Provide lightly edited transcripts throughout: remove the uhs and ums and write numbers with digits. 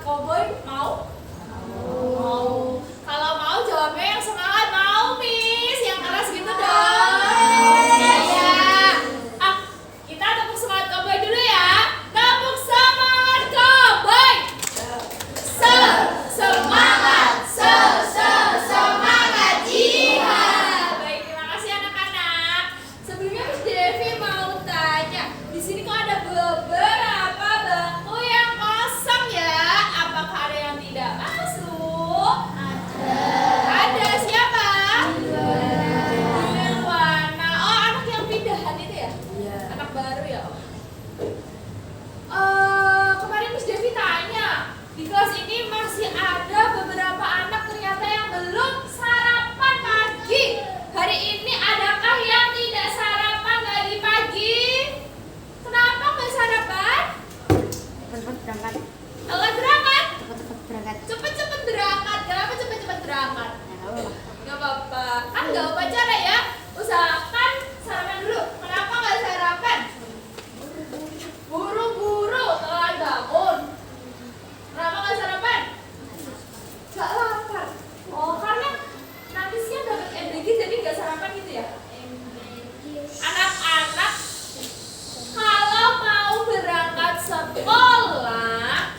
koboi mau? Mau. Kalau mau jawabnya yang semangat. Mau, Miss. Yang keras gitu dong. Iya. Kita tepuk semangat koboi dulu ya. Tepuk semangat koboi. Semangat. Semangat jihad. Baik, terima kasih anak-anak. Sebelumnya Miss Devi mau tanya, di sini kok ada beberapa bangku yang kosong ya? Apakah ada yang tidak masuk? Ada. Siapa? Nirwana. Oh, anak yang pindahan itu ya? Iya. Anak baru ya? Kemarin Miss Devi tanya, di kelas ini masih ada beberapa anak ternyata yang belum sarapan pagi. Hari ini adakah yang tidak sarapan tadi pagi? Kenapa nggak sarapan? Cepet berangkat. Telat berangkat? Cepet berangkat. Cepet-cepet berangkat. Kenapa cepet-cepet berangkat? Ya, Gak apa-apa. Kan gak upacara ya. Usahakan sarapan dulu. Kenapa nggak sarapan? Buru-buru telat bangun. Kenapa nggak sarapan? Gak lapar. Oh, karena nanti siang dapat MBG jadi nggak sarapan gitu ya? Anak-anak, kalau mau berangkat sekolah,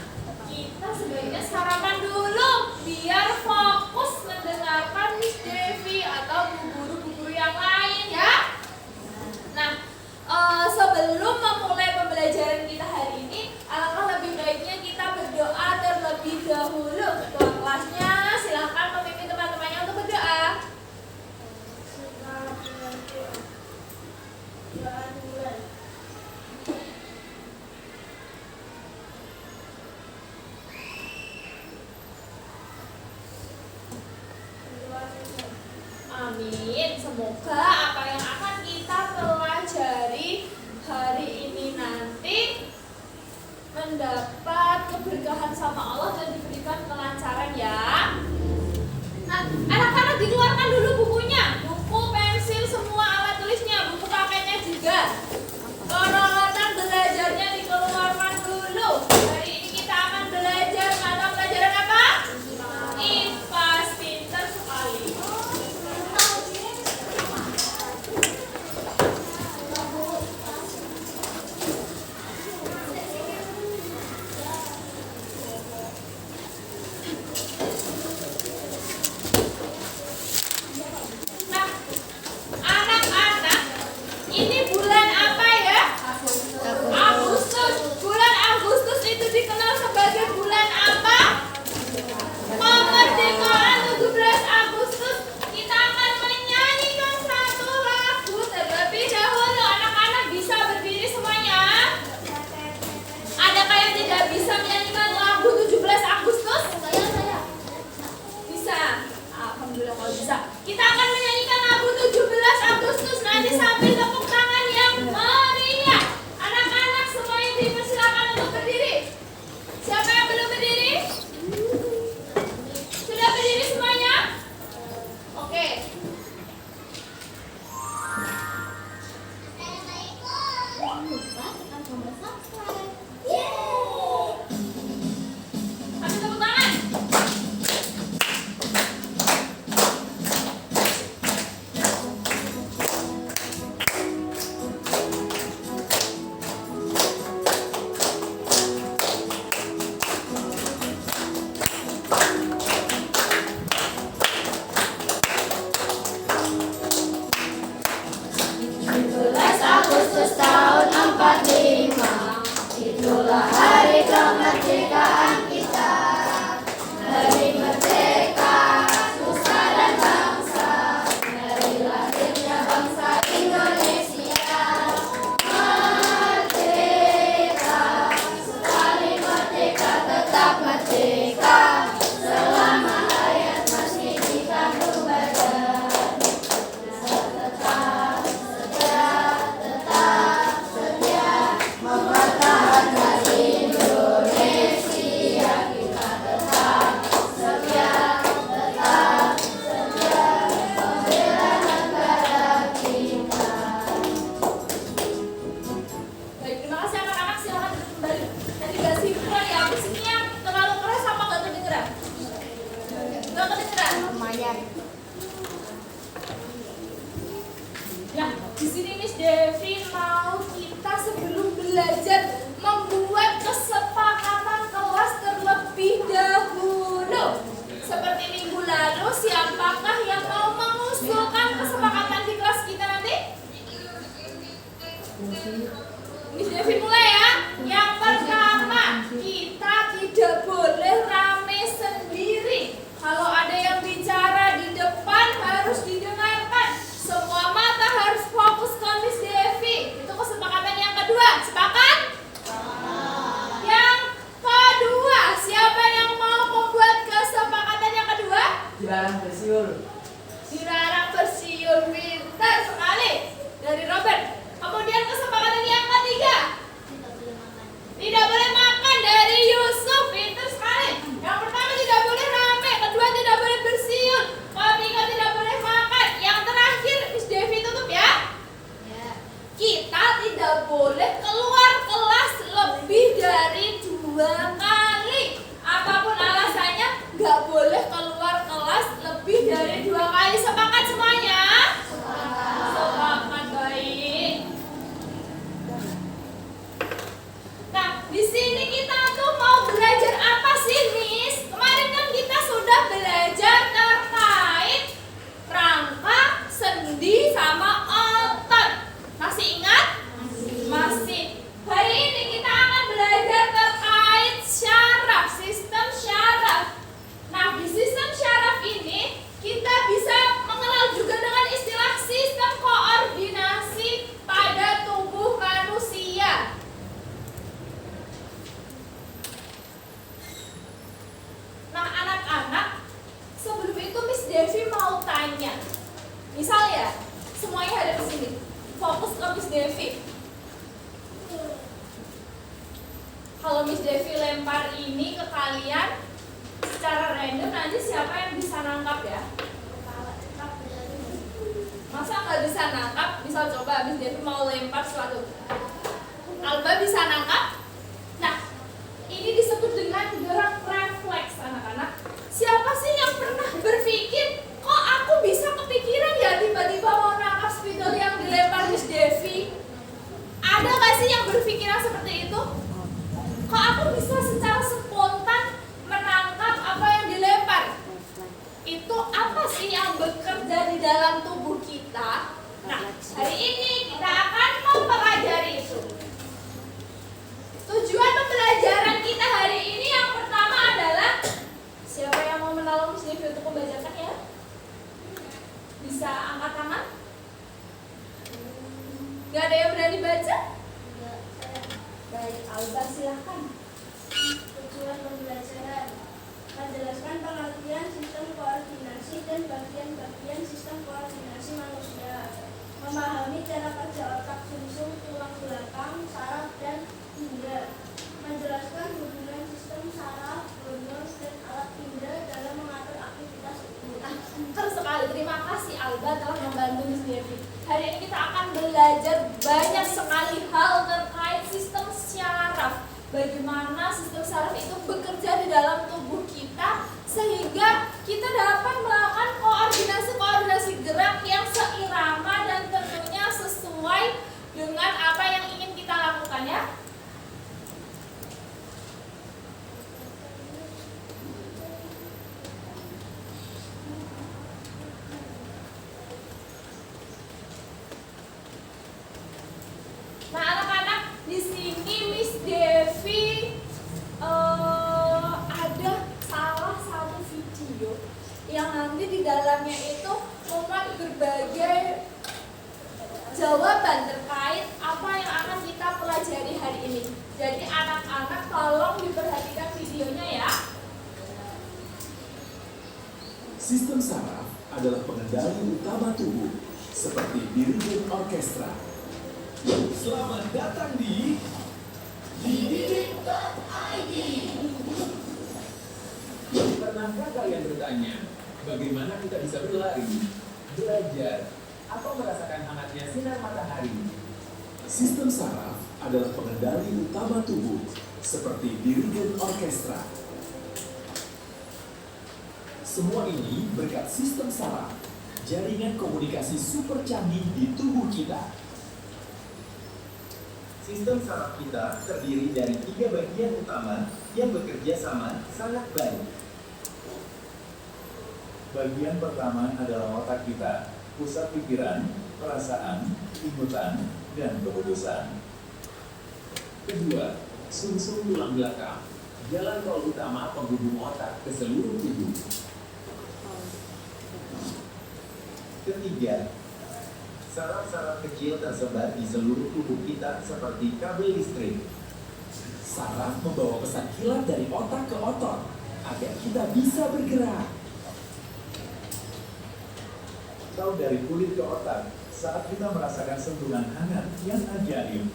kita sebaiknya sarapan dulu biar fokus mendengarkan Miss Devi atau guru-guru yang lain ya. Nah, sebelum memulai pembelajaran kita hari ini, alangkah lebih baiknya kita berdoa terlebih dahulu. Ketua kelasnya silakan memimpin teman-temannya untuk berdoa. Amin. Semoga apa yang akan kita pelajari hari ini nanti mendapat keberkahan sama Allah dan diberikan kelancaran ya. Nah, anak-anak dikeluarkan dulu bukunya, buku, pensil, semua alat tulisnya, buku pakainya juga. Peralatan belajarnya dikeluarkan dulu. Hari ini kita akan belajar mata pelajaran apa? IPA. Pintar sekali. Nah, anak-anak, ini bulan apa ya? Agustus. Bulan Agustus itu dikenal sebagai bulan apa? Kemerdekaan 17 Agustus. Kita akan menyanyikan satu lagu terlebih dahulu. Anak-anak bisa berdiri semuanya? Adakah yang tidak bisa menyanyikan lagu 17 Agustus? Saya. Bisa. Alhamdulillah kalau bisa. Kita akan menyanyikan lagu 17 Agustus. Nanti sambil tepuk tangan yang meriah. Anak-anak semuanya dipersilakan untuk berdiri. Siapa yang belum berdiri? Sudah berdiri semuanya? Oke. Ambil tepuk tangan. Agustus tahun 45 Devi mau kita sebelum belajar membuat kesepakatan kelas terlebih dahulu. Seperti minggu lalu, siapakah yang mau mengusulkan kesepakatan di kelas kita nanti? Miss Devi mulai ya. Yang pertama, kita tidak boleh rame sendiri. Kalau ada yang bicara di depan harus didengarkan. Semua mata harus fokus ke Miss Devi. Itu kesepakatan yang kedua. Sepakat? Yang kedua, siapa yang mau membuat kesepakatan yang kedua? Dilarang bersiul. Dilarang bersiul, pintar sekali dari Robert. Kemudian kesepakatan yang ketiga, tidak boleh makan dari Yusuf, pintar sekali. Yang pertama tidak boleh rame, kedua tidak boleh bersiul, ketiga tidak boleh makan. Yang terakhir Miss Devi tutup ya. Kita tidak boleh keluar kelas lebih dari 2 kali. Apapun alasannya, nggak boleh keluar kelas lebih dari 2 kali. Sepakat semuanya? Sepakat, baik. Nah, di sini kita tuh mau belajar apa sih, Miss? Kemarin kan kita sudah belajar terkait rangka, sendi, sama otot. Masih ingat? Masih. Hari ini kita akan belajar terkait syaraf, sistem syaraf. Nah, di sistem syaraf ini kita bisa mengenal juga dengan istilah sistem koordinasi pada tubuh manusia. Nah, anak-anak, sebelum itu Miss Devi mau tanya. Misal ya, semuanya ada di sini. Fokus ke Miss Devi. Kalau Miss Devi lempar ini ke kalian secara random, nanti siapa yang bisa nangkap ya? Masa nggak bisa nangkap? Misal coba Miss Devi mau lempar sesuatu, Alba bisa nangkap? Nah, ini disebut dengan gerak refleks, anak-anak. Siapa sih yang pernah berpikir, kok aku bisa kepikiran ya tiba-tiba mau nangkap spidol yang dilempar Miss Devi? Ada nggak sih yang berpikiran seperti itu? Kok aku bisa secara spontan menangkap apa yang dilempar? Itu apa sih yang bekerja di dalam tubuh kita? Nah, hari ini kita akan mempelajari itu. Tujuan pembelajaran kita hari ini yang pertama adalah, siapa yang mau menolong Miss Devi untuk membacakan ya? Bisa angkat tangan? Gak ada yang berani baca? Baik, Alba silahkan. Tujuan pembelajaran menjelaskan pengertian sistem koordinasi dan bagian-bagian sistem koordinasi manusia, memahami cara kerja otak sumsum, tulang belakang, saraf, dan indera, menjelaskan hubungan sistem saraf, hormon, dan alat indera dalam mengatur aktivitas tubuh. Pintar sekali, terima kasih Alba telah membantu Miss Devi. Hari ini kita akan belajar banyak sekali hal terkait sistem syaraf. Bagaimana sistem syaraf itu bekerja di dalam tubuh kita sehingga kita dapat melakukan koordinasi gerak yang seirama dan tentunya sesuai dengan apa yang ingin kita lakukan ya. Nah, anak-anak, di sini Miss Devi ada salah satu video yang nanti di dalamnya itu memuat berbagai jawaban terkait apa yang akan kita pelajari hari ini. Jadi anak-anak tolong diperhatikan videonya ya. Sistem saraf adalah pengendali utama tubuh, seperti dirigen orkestra. Selamat datang di Didik.id. Pernahkah kalian bertanya, bagaimana kita bisa berlari, belajar, atau merasakan hangatnya sinar matahari? Sistem saraf adalah pengendali utama tubuh, seperti dirigen orkestra. Semua ini berkat sistem saraf, jaringan komunikasi super canggih di tubuh kita. Sistem saraf kita terdiri dari 3 bagian utama yang bekerja sama sangat baik. Bagian pertama adalah otak kita, pusat pikiran, perasaan, ingutan, dan keputusan. Kedua, sumsum tulang belakang, jalan tol utama penghubung otak ke seluruh tubuh. Ketiga, saraf-saraf kecil tersebar di seluruh tubuh kita seperti kabel listrik. Saraf membawa pesan kilat dari otak ke otot agar kita bisa bergerak. Atau dari kulit ke otak saat kita merasakan sentuhan hangat yang ajaib.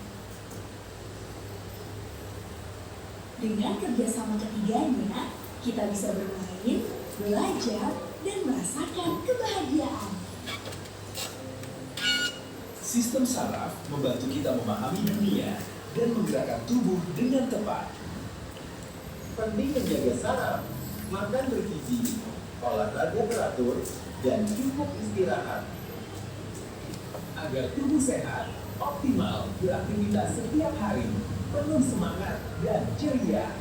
Dengan kerjasama ketiganya, kita bisa bermain, belajar, dan merasakan kebahagiaan. Sistem saraf membantu kita memahami dunia dan menggerakkan tubuh dengan tepat. Penting menjaga saraf, makan bergizi, olahraga teratur, dan cukup istirahat. Agar tubuh sehat, optimal beraktivitas setiap hari, penuh semangat dan ceria.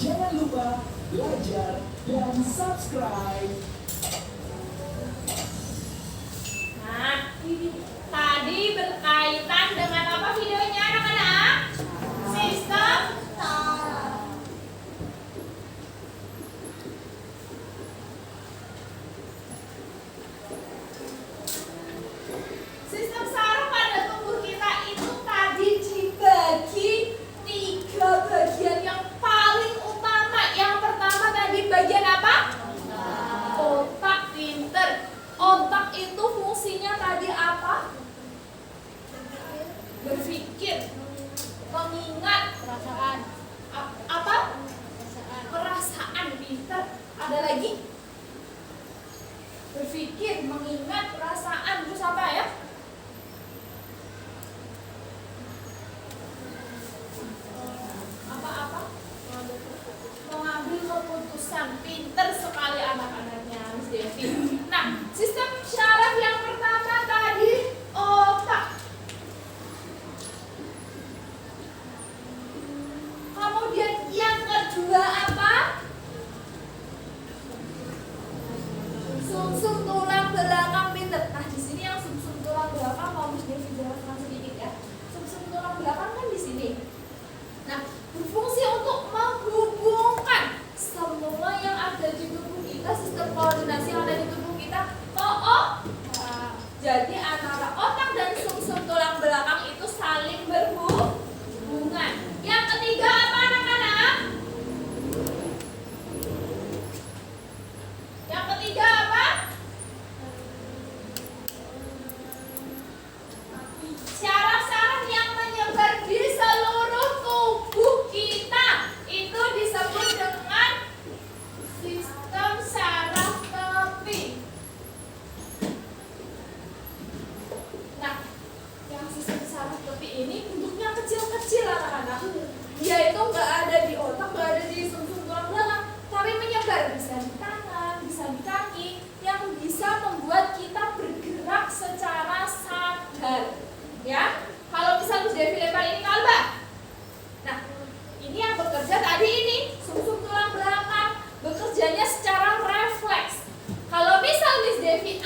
Jangan lupa belajar dan subscribe. Nah, tadi berkaitan dengan apa videonya anak-anak? Sistem saraf. Sistem saraf pada tubuh kita itu tadi dibagi 3 bagian yang paling utama. Yang pertama tadi bagian apa? Otak pinter. Otak itu fungsinya tadi apa? Berpikir, mengingat, Perasaan. apa? Perasaan pinter. Ada lagi? Berpikir, mengingat, perasaan, terus apa ya? Apa-apa? Mengambil keputusan. Pinter sekali anak-anaknya Miss Devi. Nah, sistem saraf yang pertama tadi otak. Kemudian yang kedua apa? Sumsum tulang belakang pinter. Nah, di sini yang sumsum tulang belakang mau Miss Devi jelaskan sedikit ya. Sumsum tulang belakang kan di sini. Nah, berfungsi untuk menghubungkan semua yang ada di tubuh kita, sistem koordinasi yang ada di tubuh kita ke otak. Jadi antara otak dan sumsum tulang belakang itu saling berhubungan. Yang ketiga apa anak-anak? Yang ketiga apa? Saraf-saraf yang menyebar di seluruh tubuh kita itu disebut dengan sistem saraf tepi. Nah, yang sistem saraf tepi ini bentuknya kecil-kecil anak-anak. Dia itu nggak ada di otak, nggak ada di sumsum tulang belakang, tapi menyebar bisa di tangan, bisa di kaki, yang bisa membuat kita bergerak secara sadar. Ya, kalau misal Miss Devi lempar ini ke Alba. Nah, ini yang bekerja tadi ini sumsum tulang belakang, bekerjanya secara refleks. Kalau misal Miss Devi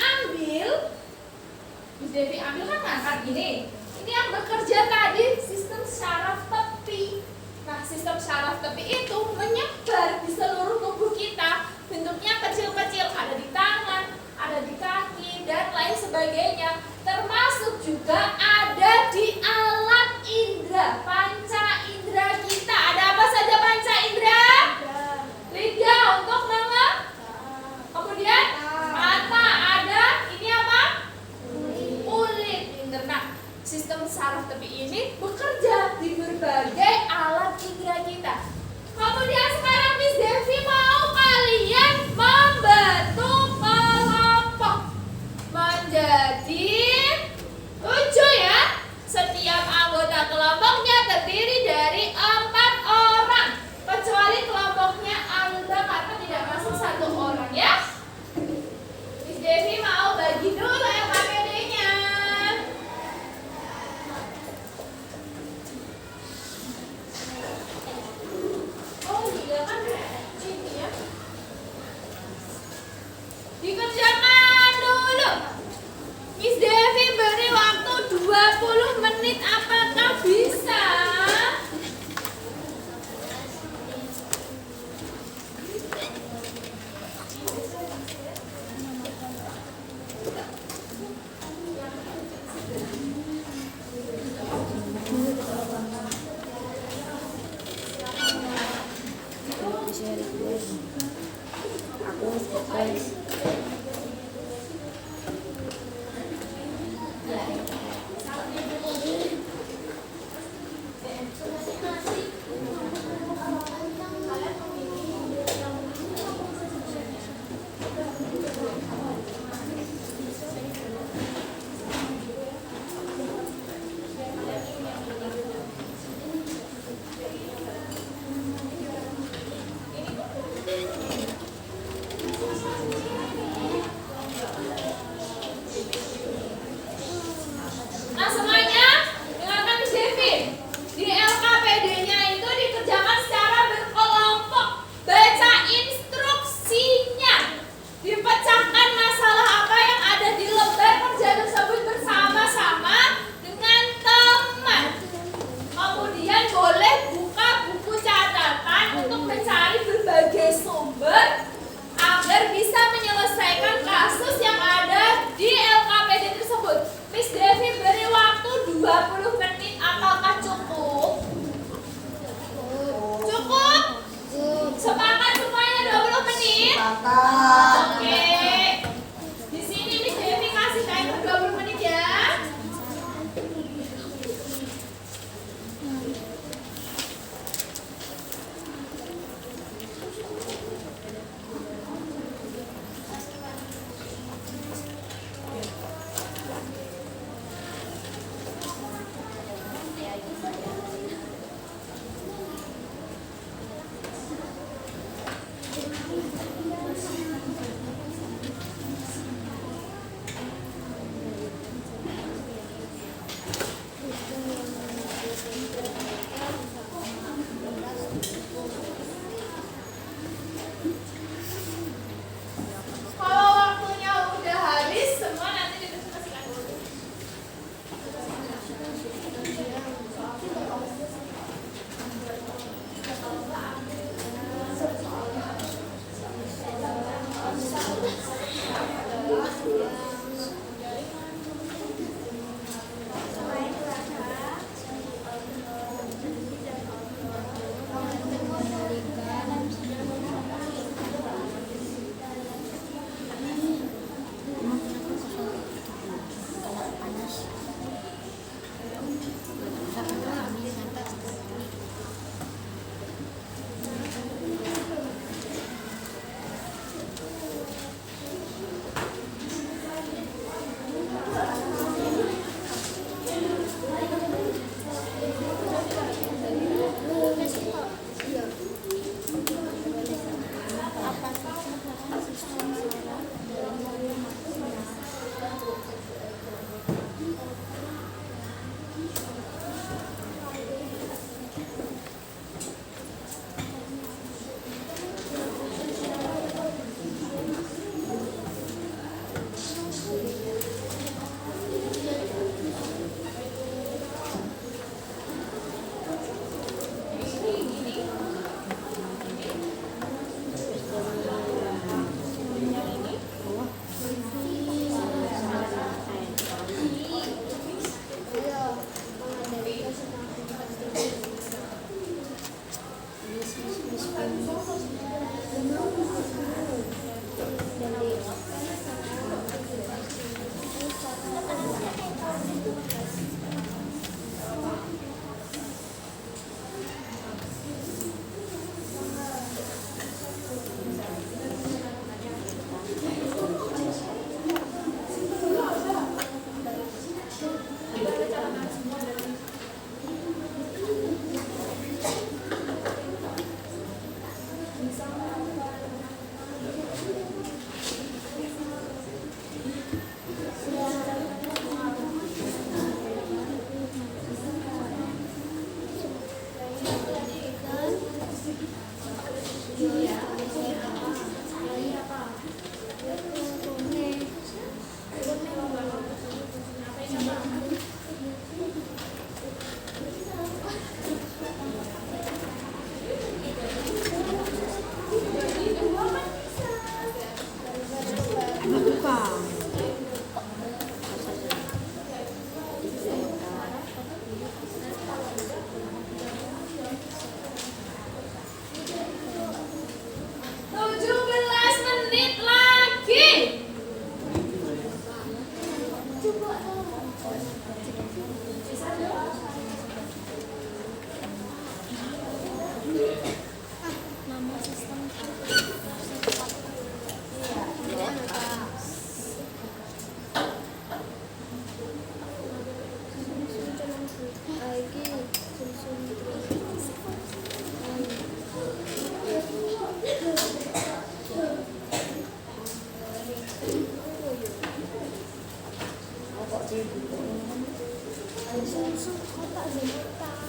ambil kan ngangkat gini. Ini yang bekerja tadi sistem saraf tepi. Nah, sistem saraf tepi itu menyebar di seluruh tubuh kita. Bentuknya kecil-kecil, ada di tangan, ada di kaki, dan lain sebagainya. Termasuk juga ada di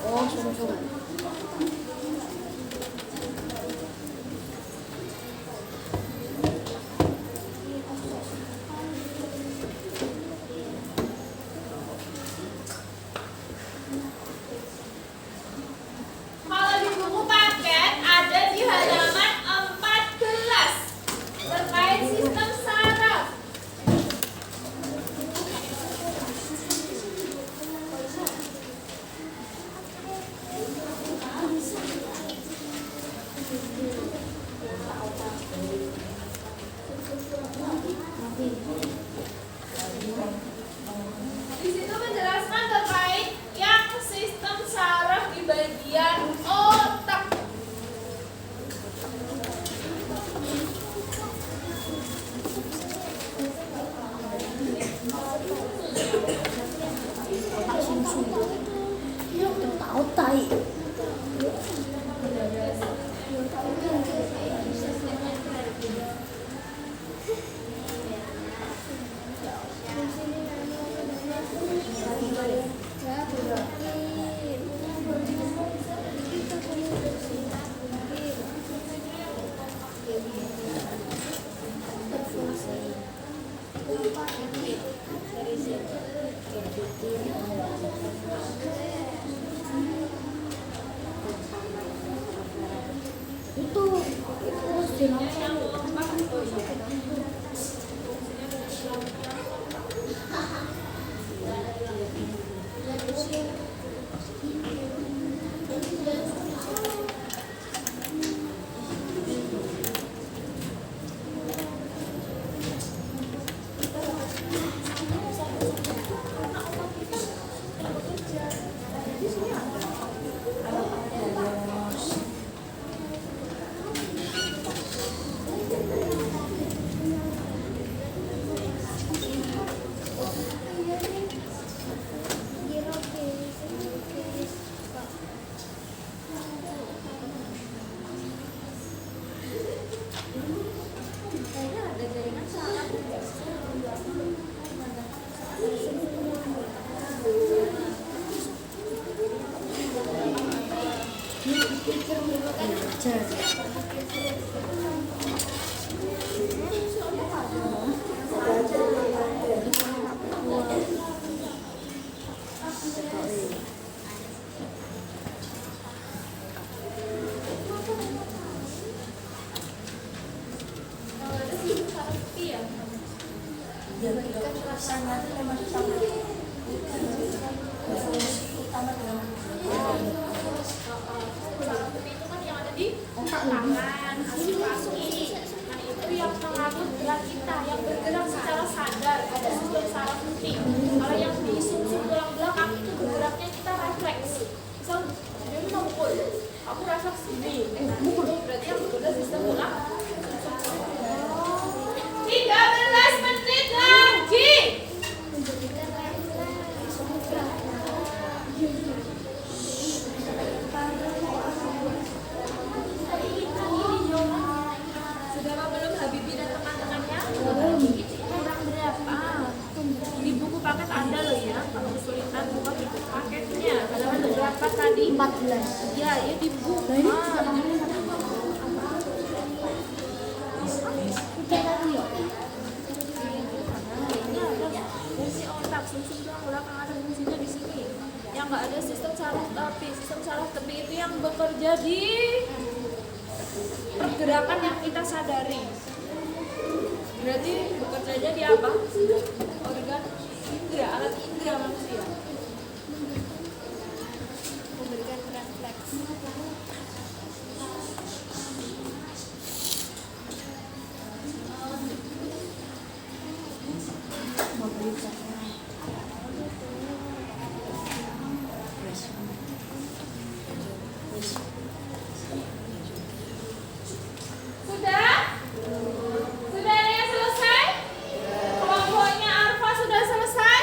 Oh, sum-sum. Kalau di buku paket ada di halaman 14 terkait sistem saraf. Di situ menjelaskan terkait yang sistem saraf di bagian otak. Otak sum-sum. Otak-otak. Itu terus Yang lengkap itu kan yang ada di tangan, kaki. Nah itu yang mengatur gerak kita, yang bergerak secara sadar, ada sistem saraf penting. Kalau yang di sum-sum tulang belakang itu bergeraknya kita refleks. Misal dia mau mukul, aku refleks gini, berarti yang bekerja sistem tulang. 13 menit lagi. Sudah apa belum Habibi dan teman-temannya? Kurang berapa? Di buku paket ada loh ya. Kalau kesulitan buka buku paketnya. Halaman berapa tadi? 14. Ya, ya di buku. Ini ada fungsi otak, sum-sum tulang belakang ada fungsinya di sini. Yang nggak ada sistem saraf tepi. Sistem saraf tepi itu yang bekerja di pergerakan yang kita sadari. Berarti bekerjanya di apa? Organ indera, alat indera manusia. Memberikan refleks. Sudah? Sudah ada yang selesai? Kelompoknya Arfa sudah selesai?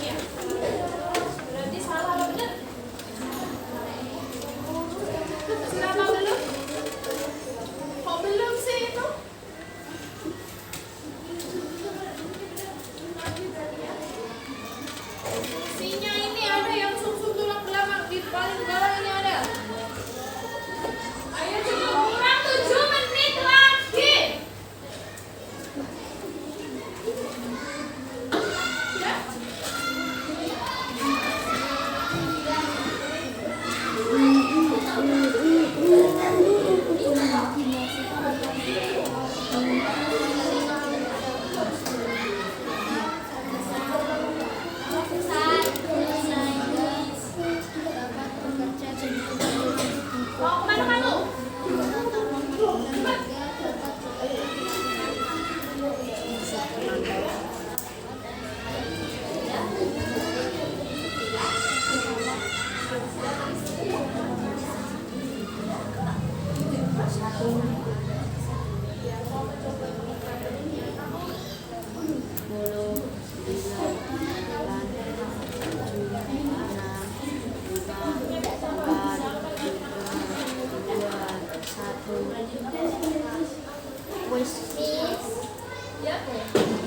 Ya. Berarti salah apa benar? Kenapa belum? Kok belum sih itu? Fungsinya ini ada yang sumsum tulang belakang di paling bawah ini ada. Ayo cuma kurang 7 menit lagi. Ya. Mau kemana kamu?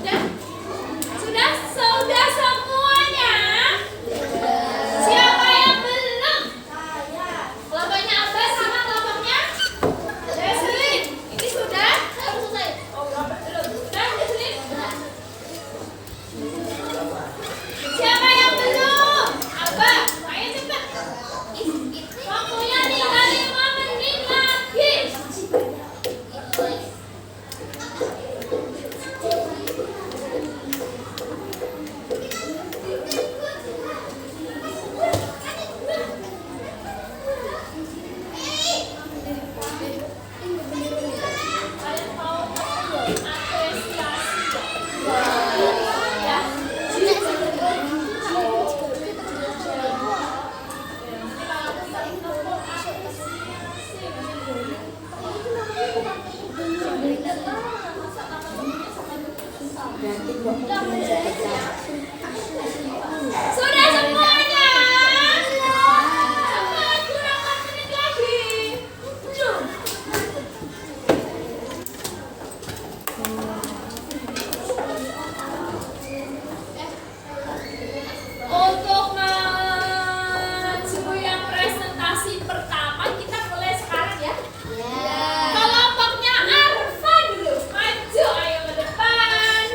Ya. Sudah semuanya. Siapa yang belum? Kelompoknya Abbas sama kelompoknya Deslin. Ini sudah? Oh, belum. Sudah, Deslin? Siapa yang belum? Abbas, ayo cepat. Waktunya tinggal 5 menit lagi. Kalian mau apresiasi? Ya. Sudah semuanya. Cepat, kurang 4 menit lagi. Untuk maju yang presentasi pertama kita mulai sekarang ya. Kelompoknya Arfa dulu, maju ayo ke depan.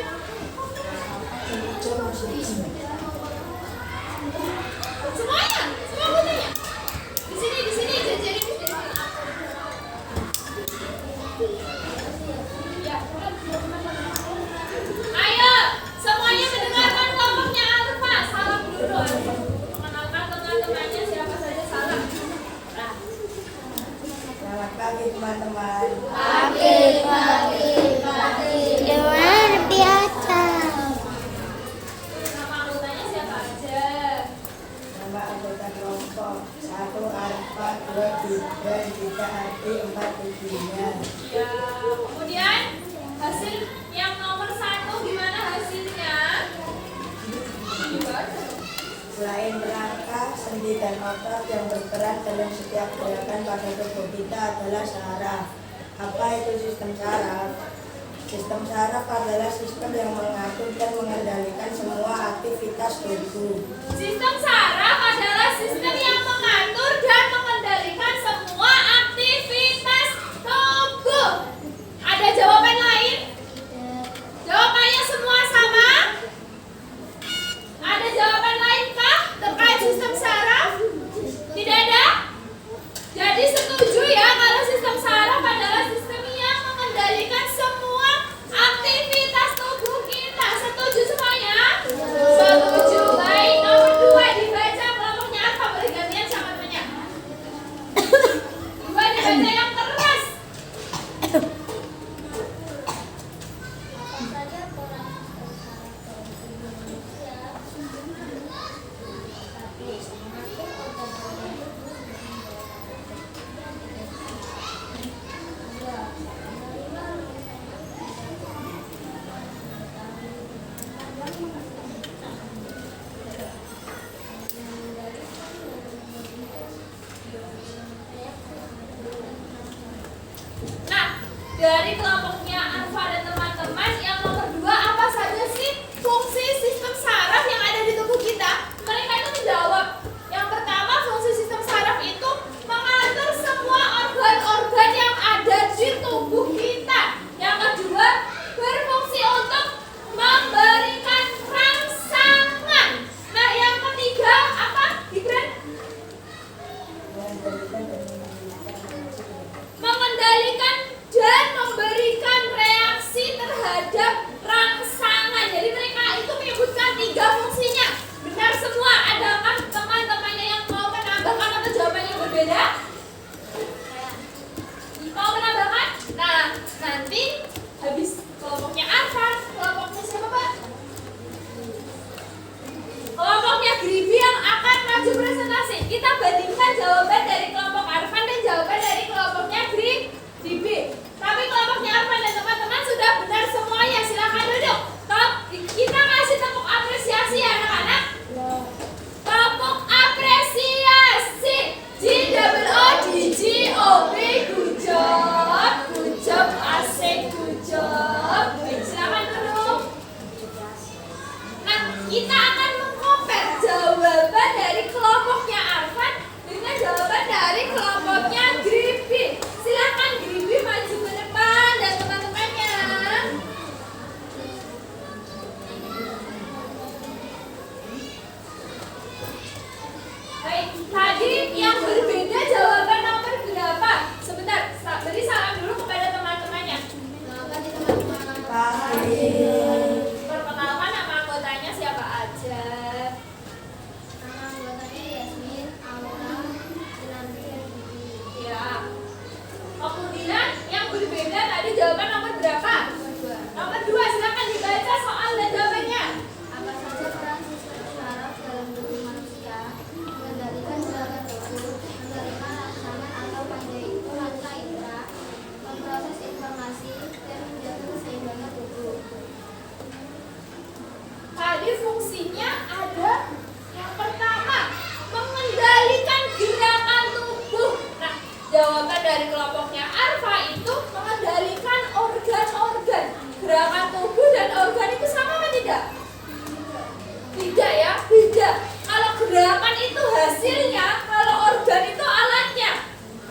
Semuanya, semua putihnya. Di sini jajarin di sini. Ya. Ayo, semuanya mendengarkan kelompoknya Arfa. Salam dulu. Mengenalkan teman-temannya siapa saja salam. Nah. Selamat pagi teman-teman. Luar biasa. Nama anggotanya siapa aja? Nama anggota kelompok 1 Alfa, 2 Gibran, 3 Adi, 4 Ibunya. Ya, kemudian hasil yang nomor 1 gimana hasilnya? Selain rangka, sendi dan otot yang berperan dalam setiap gerakan pada tubuh kita adalah saraf. Apa itu sistem saraf? Sistem saraf adalah sistem yang mengatur dan mengendalikan semua aktivitas tubuh. Sistem saraf adalah sistem yang mengatur dan mengendalikan semua aktivitas tubuh. Ada jawaban lain? Jawabannya semua sama? Ada jawaban lain kah terkait sistem saraf? Tidak ada? Jadi setuju ya kalau sistem saraf adalah sistem yang mengendalikan semua aktivitas tubuh kita. Setuju semuanya? Setuju. Baik, nomor 2 dibaca dari kelompoknya Arfa dan teman-teman, yang nomor 2 apa saja sih fungsi sistem saraf yang ada di tubuh kita? Mereka itu menjawab. Yang pertama, fungsi sistem saraf itu mengatur semua organ-organ yang ada di tubuh kita. Yang kedua, berfungsi untuk memberikan rangsangan. Nah, yang ketiga apa, Gibran? Mengendalikan dan memberikan reaksi terhadap rangsangan. Jadi mereka itu menyebutkan 3 fungsinya. Benar semua? Adakah teman-temannya yang mau menambahkan atau jawabannya berbeda? Mau menambahkan? Nah, nanti habis kelompoknya Arfa, kelompoknya siapa, Pak? Kelompoknya Gribi yang akan maju presentasi. Kita bandingkan jawaban dari kelompok Arfan dan jawaban dari kelompoknya Gribi. Tapi kelompoknya Arfan dan teman-teman sudah benar semuanya. Silakan duduk. Kita kasih tepuk apresiasi ya anak-anak. Tepuk apresiasi. GOODGOB, good job, asik, good job. Silakan duduk. Nah, kita akan mengkompar jawaban dari kelompoknya Arfan dengan jawaban dari kelompoknya Gribi. Silakan Gribi maju ke depan dan teman-temannya. Baik, tadi yang berbeda jawaban nomor berapa? Sebentar, beri salam dulu kepada teman-temannya. Perkenalkan nama anggotanya siapa aja. Nama anggotanya Yasmin, Aura, Sinanti, dan Bibi. Ya. Kemudian yang berbeda tadi jawaban nomor berapa? Nomor 2, silakan dibaca soal dan jawabannya. Apa saja peran sistem saraf dalam tubuh manusia? Mengendalikan gerakan tubuh, menerima rangsangan atau panca indera, memproses informasi, dan menjaga keseimbangan tubuh. Tadi fungsinya ada yang pertama, mengendalikan gerakan tubuh. Nah, jawaban dari kelompoknya Arfa itu mengendalikan organ-organ. Gerakan tubuh dan organ itu sama apa tidak? Tidak ya, beda. Kalau gerakan itu hasilnya, kalau organ itu alatnya.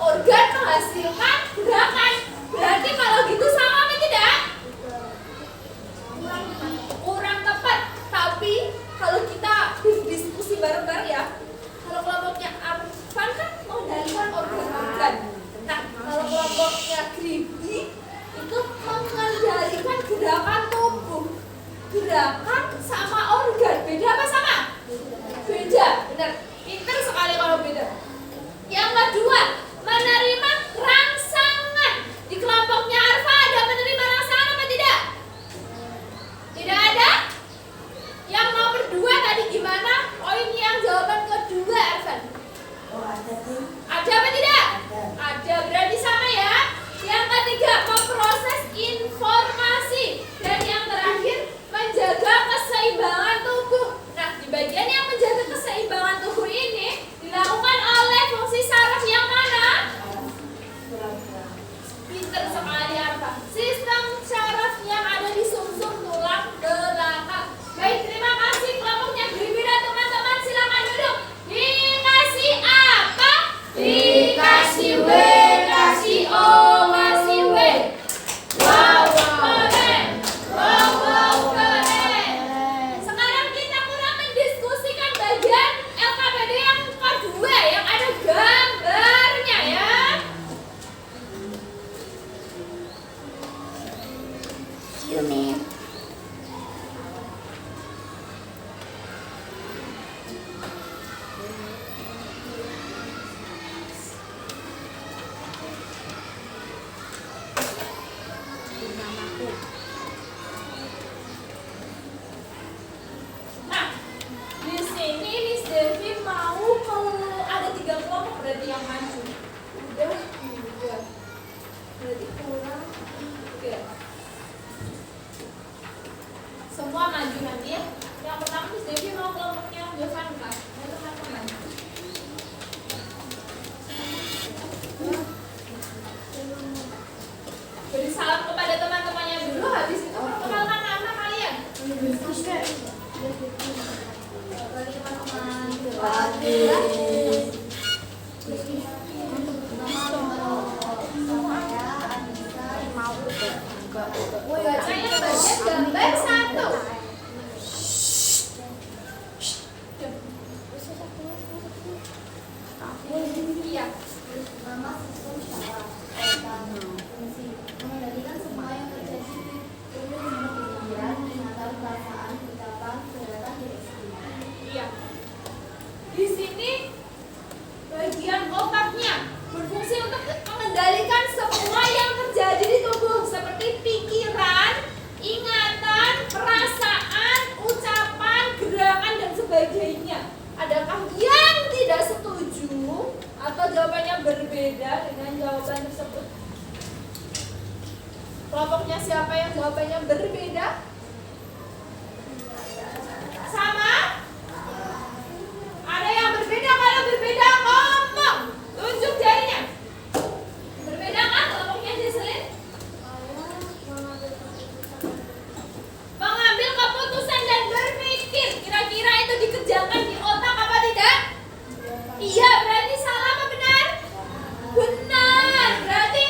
Organ menghasilkan gerakan. Berarti kalau gitu sama apa tidak? Kurang tepat. Tapi kalau kita diskusi bareng-bareng ya, kalau kelompoknya Arfan kan mengendalikan organ-organ. Nah, kalau kelompoknya Gribi itu mengendalikan gerakan tubuh. Gerakan sama organ, beda apa sama? Beda, benar. Pinter sekali kalau beda. Yang kedua, menerima rangsangan. Di kelompoknya Arfa ada menerima rangsangan apa tidak? Tidak ada. Yang nomor 2 tadi Bacanya bagian gambar 1. Iya. Nama sistem syaraf. Fungsi mengendalikan semua yang terjadi di tubuh seperti pikiran, ingatan, perasaan, ucapan, gerakan, dan ekspresi. Iya. Di sini bagian otaknya berfungsi untuk mengendalikan semua yang terjadi di tubuh seperti pikiran, ingatan, perasaan, ucapan, gerakan, dan sebagainya. Adakah yang tidak setuju atau jawabannya berbeda dengan jawaban tersebut? Kelompoknya siapa yang jawabannya berbeda? Sama? Ada yang berbeda? Kalau berbeda ngomong, tunjuk jarinya. Berbeda kan kelompoknya Jesselyn? Mengambil keputusan dan berpikir. Kira-kira itu dikerjakan di otak apa tidak? Iya, berarti salah apa benar? Benar. Berarti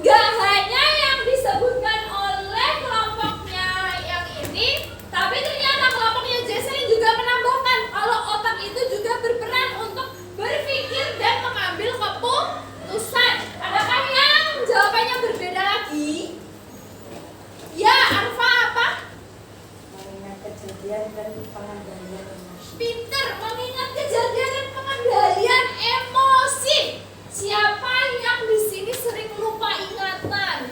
gak hanya yang disebutkan oleh kelompoknya yang ini, tapi ternyata kelompoknya Jesselyn juga menambahkan kalau otak itu juga berperan untuk berpikir dan mengambil keputusan. Adakah yang jawabannya berbeda lagi? Ya, Arfa apa? Mengingat kejadian dan pengendalian emosi. Pinter, mengingat kejadian dan pengendalian emosi. Siapa yang di sini sering lupa ingatan?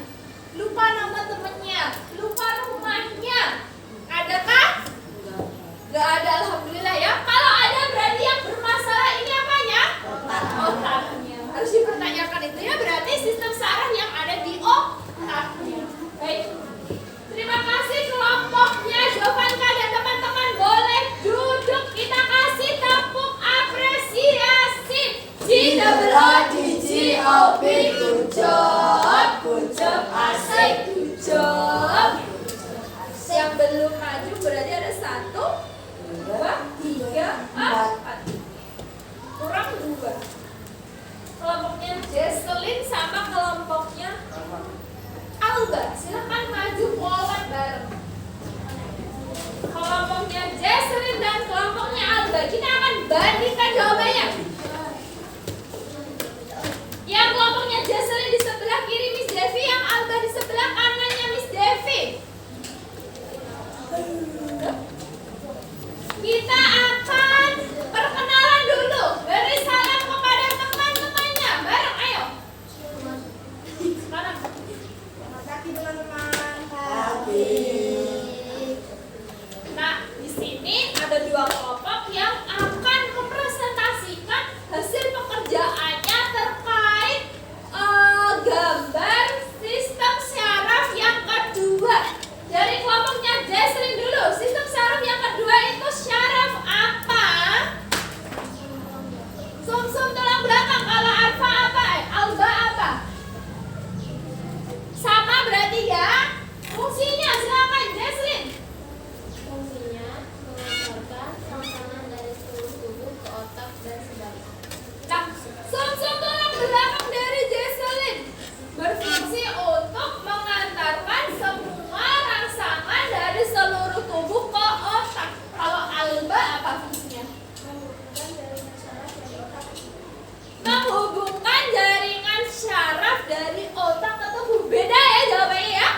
Lupa nama temennya, lupa rumahnya. Adakah? Gak ada, alhamdulillah ya. Kalau ada berarti yang bermasalah ini apanya? Otaknya. Harus dipertanyakan itu ya, berarti sistem saraf yang ada di otaknya. Baik. Terima kasih kelompoknya Jovanka dan teman-teman, boleh duduk, kita kasih tepuk apresiasi. G-double-O-D-G-O-B, good job, asik, good job. Yang belum maju berarti ada 1, 2, 3, 4. Kurang 2. Kelompoknya Jesselyn sama kelompoknya Alba, silakan maju polek bareng. Kelompoknya Jesselyn dan kelompoknya Alba, kita akan bandingkan jawabannya. Yang kelompoknya Jesselyn di sebelah kiri Miss Devi, yang Alba di sebelah kanannya Miss Devi. Kita akan perkenalan dulu. Beri salam kepada teman-temannya. Bareng, ayo. Sekarang. Selamat pagi teman-teman. Nah, di sini ada 2 kelompok yang akan mempresentasikan hasil pekerjaannya terkait gambar sistem syaraf yang kedua. Dari kelompoknya Jesselyn dulu, sistem syaraf yang kedua itu syaraf apa? Sum-sum tulang belakang. Kalau Arfa apa? Alba apa? Sama berarti ya. Fungsinya silakan Jesselyn. Fungsinya mengantarkan rangsangan dari seluruh tubuh ke otak dan sebaliknya. Nah, sum-sum tulang belakang dari Jesselyn berfungsi untuk mengantarkan semua rangsangan dari seluruh tubuh ke otak. Kalau Alba apa fungsinya? Menghubungkan jaringan syaraf Menghubungkan jaringan syaraf dari dari otak otak ke tubuh. Beda ya jawabannya ya.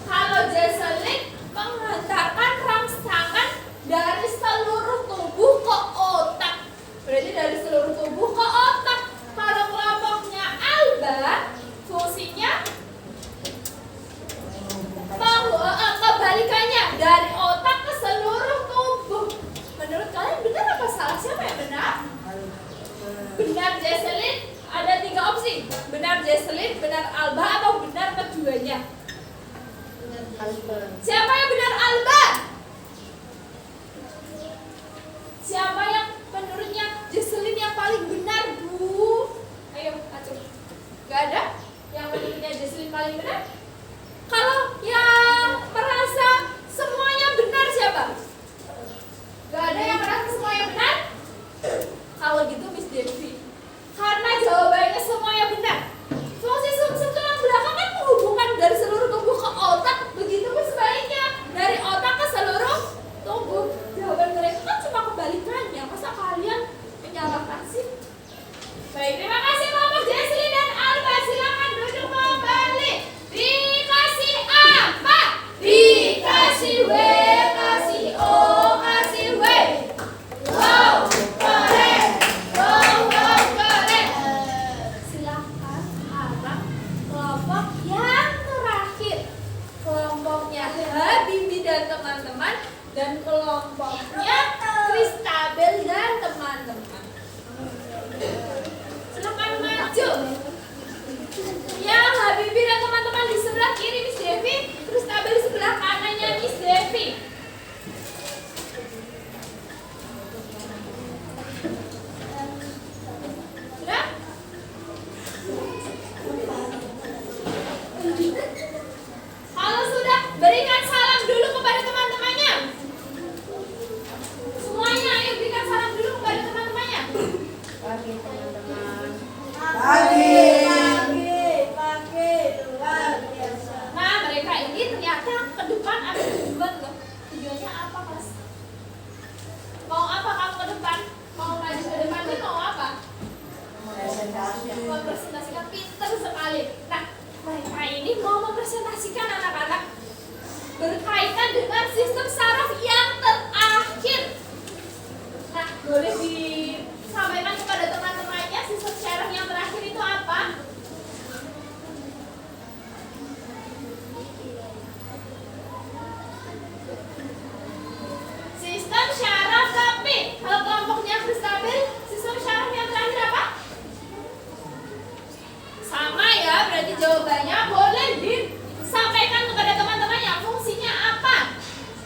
Kalau Jesselyn menghantarkan rangsangan dari seluruh tubuh ke otak. Berarti dari seluruh tubuh ke otak. Kalau kelompoknya Alba, fungsinya kebalikannya, dari otak ke seluruh tubuh. Menurut kalian benar apa salah? Siapa yang benar? Benar Jesselyn, ada 3 opsi. Benar Jesselyn, benar Alba, atau benar keduanya? Siapa yang benar Alba? Siapa yang menurutnya Jesselyn yang paling benar, Bu? Ayo, acuh. Gak ada yang menurutnya Jesselyn paling benar? Kalau yang merasa semuanya benar siapa? Gak ada yang merasa semuanya benar? kalau gitu Miss Devi. Karena jawabannya semuanya benar. Fungsi sumsum tulang belakang kan menghubungkan dari seluruh tubuh ke otak, begitupun sebaliknya dari otak ke seluruh tubuh. Jawaban mereka kan cuma kebalikannya. Masa kalian menyalahkan sih? Baik, terima kasih kelompok Jesli dan Alba. Silakan duduk kembali. Dikasih apa? Dikasih W, kasih O, kasih W. Wow, keren. Wow, keren. Silakan sekarang kelompok yang terakhir. Kelompoknya Habibi dan teman-teman dan kelompoknya Kristabel dan teman-teman. Silakan maju. Ya, Habibi dan teman-teman di sebelah kiri Miss Devi, Kristabel di sebelah kanannya Miss Devi. Sudah? Kalau sudah, berikan salam dulu kepada teman-temannya. Semuanya, ayo berikan salam dulu kepada teman-temannya. Pagi teman-teman. Pagi, luar biasa. Nah, mereka ini ternyata ke depan ada tujuan loh. Tujuannya apa, Mas? Mau apa kamu ke depan? Mau maju ke depan ini mau apa? Mempresentasikan, pintar sekali. Nah, mereka ini mau mempresentasikan anak-anak berkaitan dengan sistem saraf yang terakhir. Nah, boleh disampaikan kepada teman-temannya sistem saraf yang terakhir itu apa? Sistem syaraf keping. Kalau kelompoknya Kristabel, sistem syaraf yang terakhir apa? Sama ya, berarti jawabannya boleh disampaikan kepada teman-temannya. Fungsinya apa?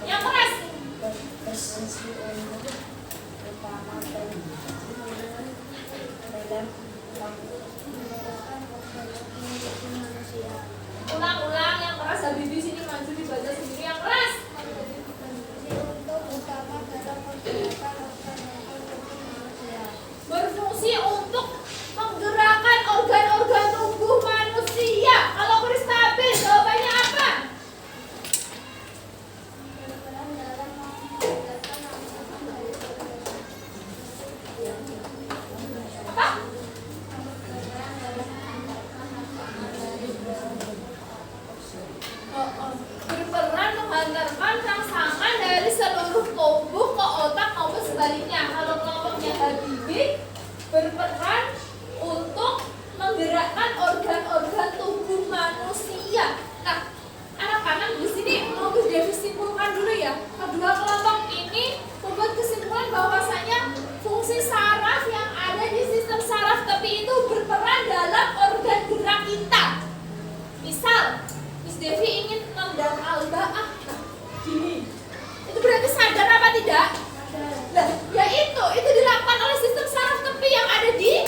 Yang keras. Berfungsi untuk pertama dalam manusia. Ulang-ulang yang keras. Habis di sini maju dibaca sendiri yang keras. untuk utama dalam pergerakan organ-organ tubuh manusia. Berfungsi untuk menggerakkan organ-organ tubuh manusia. Kalau Kristabel jawabannya apa? Berperan dalam mengendalikan angkutan dari Apa? berperan dalam mengendalikan angkutan Berperan menghantarkan rangsangan dari seluruh tubuh ke otak maupun sebaliknya. Kalau kelompoknya Habibi berperan untuk menggerakkan organ-organ tubuh manusia. Nah, anak-anak di sini mau disimpulkan dulu ya. Kedua kelompok ini membuat kesimpulan bahwasanya fungsi saraf yang ada di sistem saraf tepi itu berperan dalam organ gerak kita. Misal, Miss Devi ingin nendang Alba, gini. Itu berarti sadar apa tidak? Nah, ya itu dilakukan oleh sistem saraf tepi yang ada di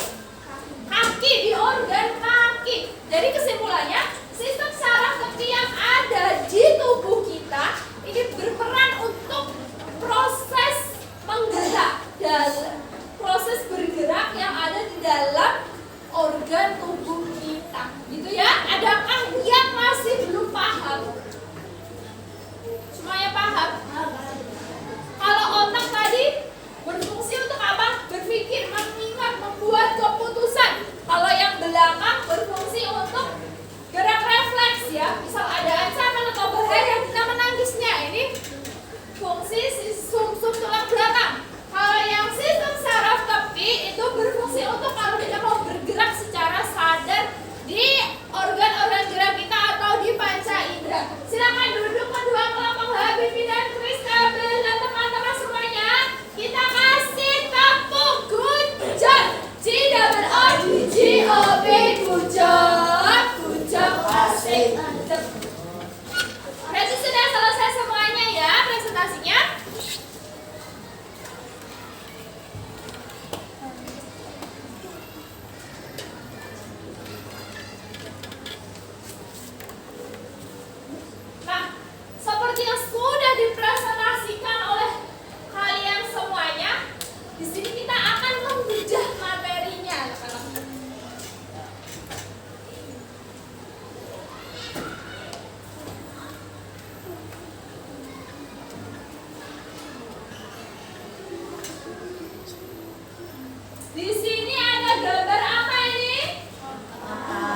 gambar apa ini?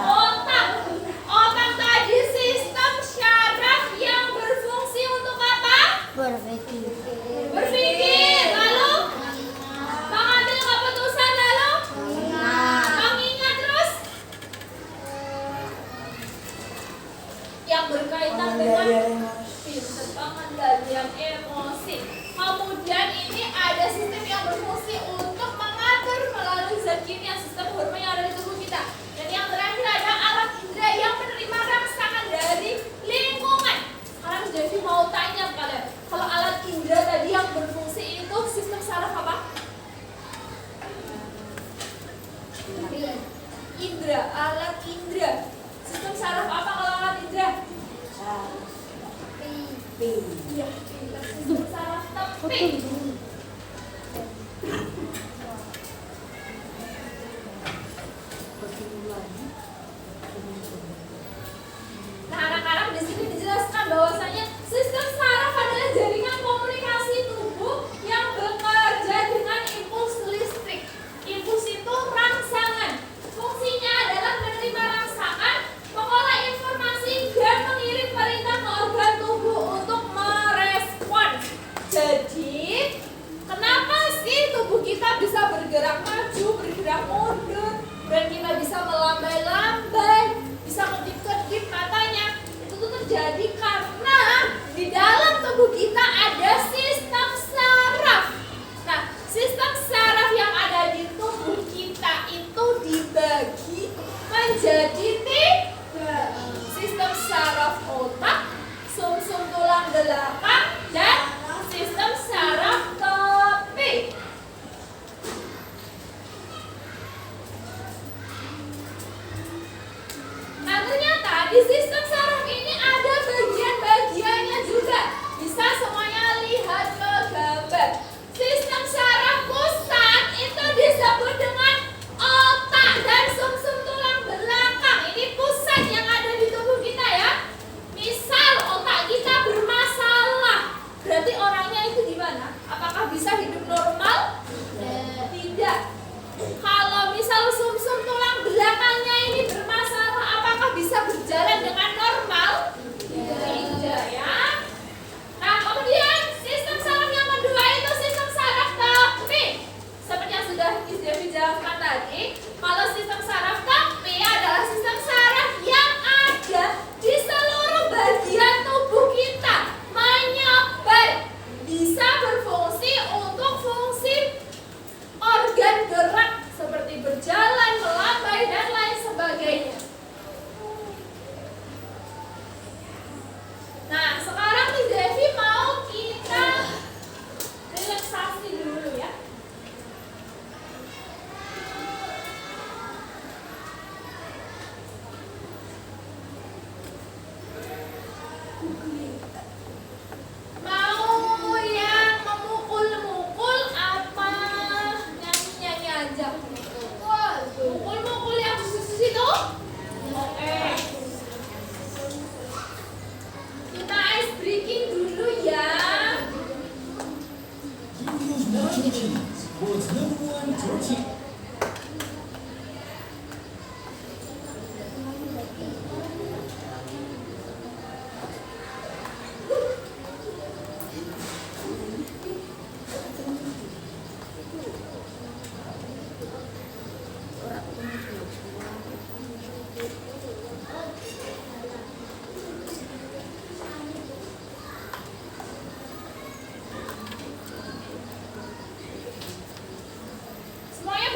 Otak. Otak tadi sistem syaraf yang berfungsi untuk apa? Berpikir. Berpikir. Lalu mengambil keputusan, lalu mengingat, terus yang berkaitan dengan pengendalian emosi. Kemudian ini ada sistem yang berfungsi untuk mengatur melalui zat kimia, sistem hormon yang ada di tubuh kita. Dan yang terakhir ada alat indera yang menerima rangsangan dari lingkungan. Sekarang Devi mau tanya kalian, kalau alat indera tadi yang berfungsi itu sistem saraf apa? Indra, alat indra. Sistem saraf apa kalau alat indra? Iya, sistem saraf tepi. Nah, anak-anak di sini dijelaskan bahwasanya sistem saraf adalah jaringan komunikasi tubuh yang bekerja dengan impuls listrik. Impuls itu rangsangan. Fungsinya adalah menerima rangsangan, mengolah informasi, dan mengirim perintah ke organ tubuh untuk merespons. Jadi, kenapa sih tubuh kita bisa bergerak maju, bergerak mundur, dan kita bisa melambai-lambai, bisa kedip-kedip matanya? Itu tuh terjadi karena di dalam tubuh kita ada sistem saraf. Nah, sistem saraf yang ada di tubuh kita itu dibagi menjadi 3. Sistem saraf otak, sumsum tulang belakang, dan sistem saraf tepi. Nah, ternyata di sistem saraf ini ada bagian-bagiannya juga. Bisa semuanya lihat ke gambar. Sistem saraf pusat itu disebut dengan otak dan sumsum tulang belakang. Ini pusat yang ada di tubuh kita ya. Misal otak kita bermasalah, berarti orangnya itu gimana? Apakah bisa hidup normal? Tidak. Kalau misal sumsum tulang belakangnya ini bermasalah, apakah bisa berjalan dengan normal? Tidak ya. Nah, kemudian sistem saraf yang kedua itu sistem saraf tepi. Seperti yang sudah Devi jelaskan tadi, kalau sistem saraf tepi adalah sistem saraf yang ada di seluruh bagian tubuh kita, menyebar, bisa berfungsi untuk fungsi organ gerak seperti berjalan, melambai, dan lain sebagainya. Nah, sekarang nih Devi mau kita relaksasi dulu ya. Mau yang memukul-mukul apa nyanyi-nyanyi aja? Mukul-mukul yang khusus itu? Oke. Kita ice breaking dulu ya. Buat number one Turkey. Semuanya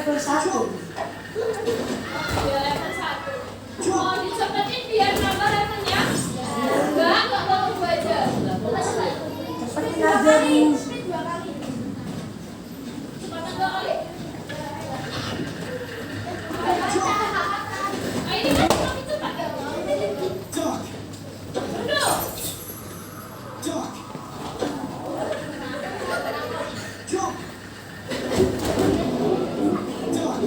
level 1. Dia level 1. Mau dicepetin biar nambah levelnya? Enggak mau tunggu aja. Cepetin aja Bu. Cepetan 2 kali. Ah, ini kan lebih cepat ya? Duck. Aduh. Duck. Jump. Duck.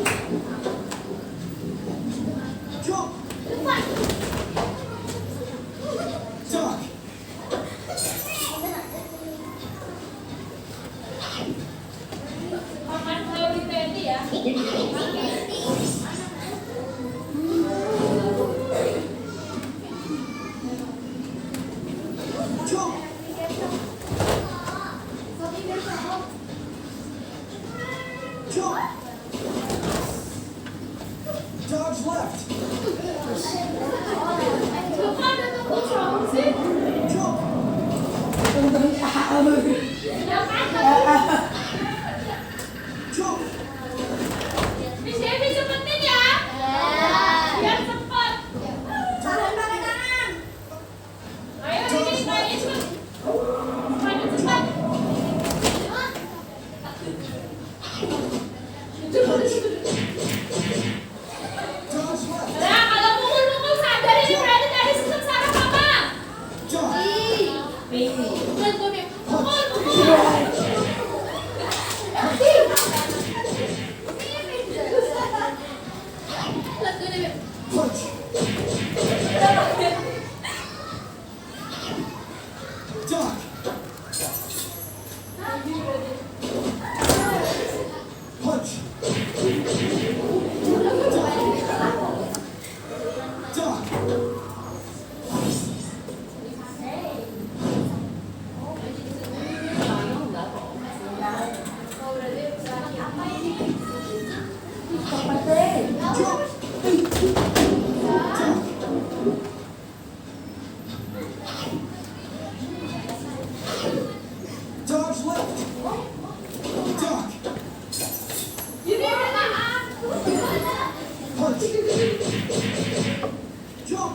Jump. Duck. Makan kalau di TNI ya. Jump. Jump. Dodge left. Bapak ada tunggu sama sih. Jump. Ya kan? Jump. Miss Devi cepetin ya. Biar cepat. Tahan pakai tangan. Ayo ini semuanya cepet. Semuanya cepat. Dodge left. Nah, kalau mukul-mukul sadar ini berarti dari sistem saraf apa? Jump. Bukan tuh, Mim. Mukul. Lihat tuh, Mim. Punch. Duck. Punch. Duck. Dodge left. Duck. Ini berarti Punch. Jump.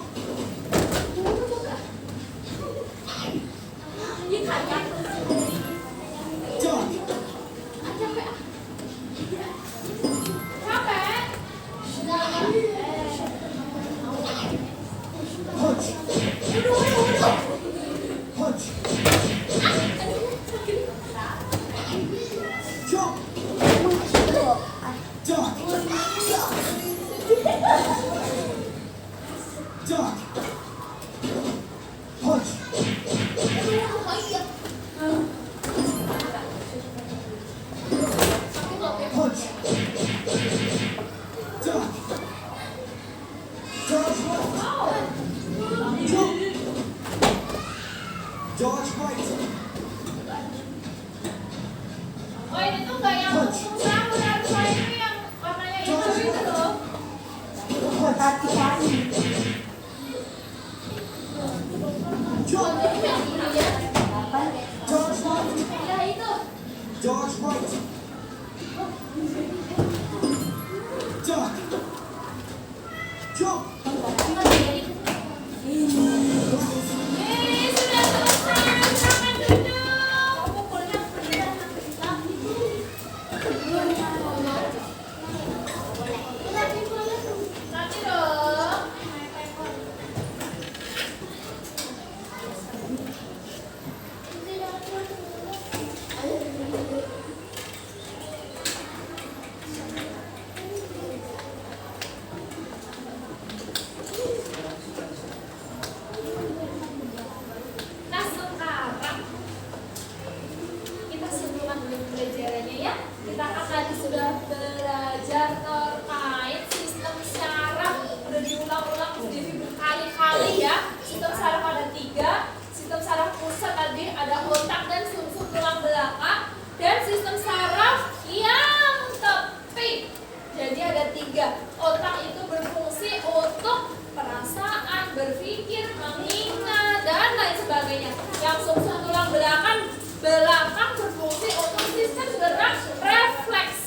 Duck. capek. Punch. Punch. Jump. Duck. Duck. Punch. Punch. Duck. Dodge left. Jump. Dodge right. Oh ini tuh nggak yang usaha usaha itu yang warnanya hijau itu loh. Hati-hati. Jump. Yang ini ya. Dodge left. Ya itu. Dodge right. Duck. Jump. Sudah selesai. Silakan duduk. Pukulnya benar. Nanti dong. Nah sekarang kita sebelum lanjut pembelajarannya ya, kita kan tadi sudah belajar terkait sistem saraf, udah diulang-ulang jadi berkali-kali ya. Sistem saraf ada 3, sistem saraf pusat tadi ada otak dan sumsum tulang belakang, dan sistem saraf yang tepi. Jadi ada 3. Otak itu berfungsi untuk perasaan, berpikir, mengingat, dan lain sebagainya. Yang sumsum tulang belakang berfungsi untuk sistem gerak refleks.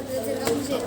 kita belajar kamu sih.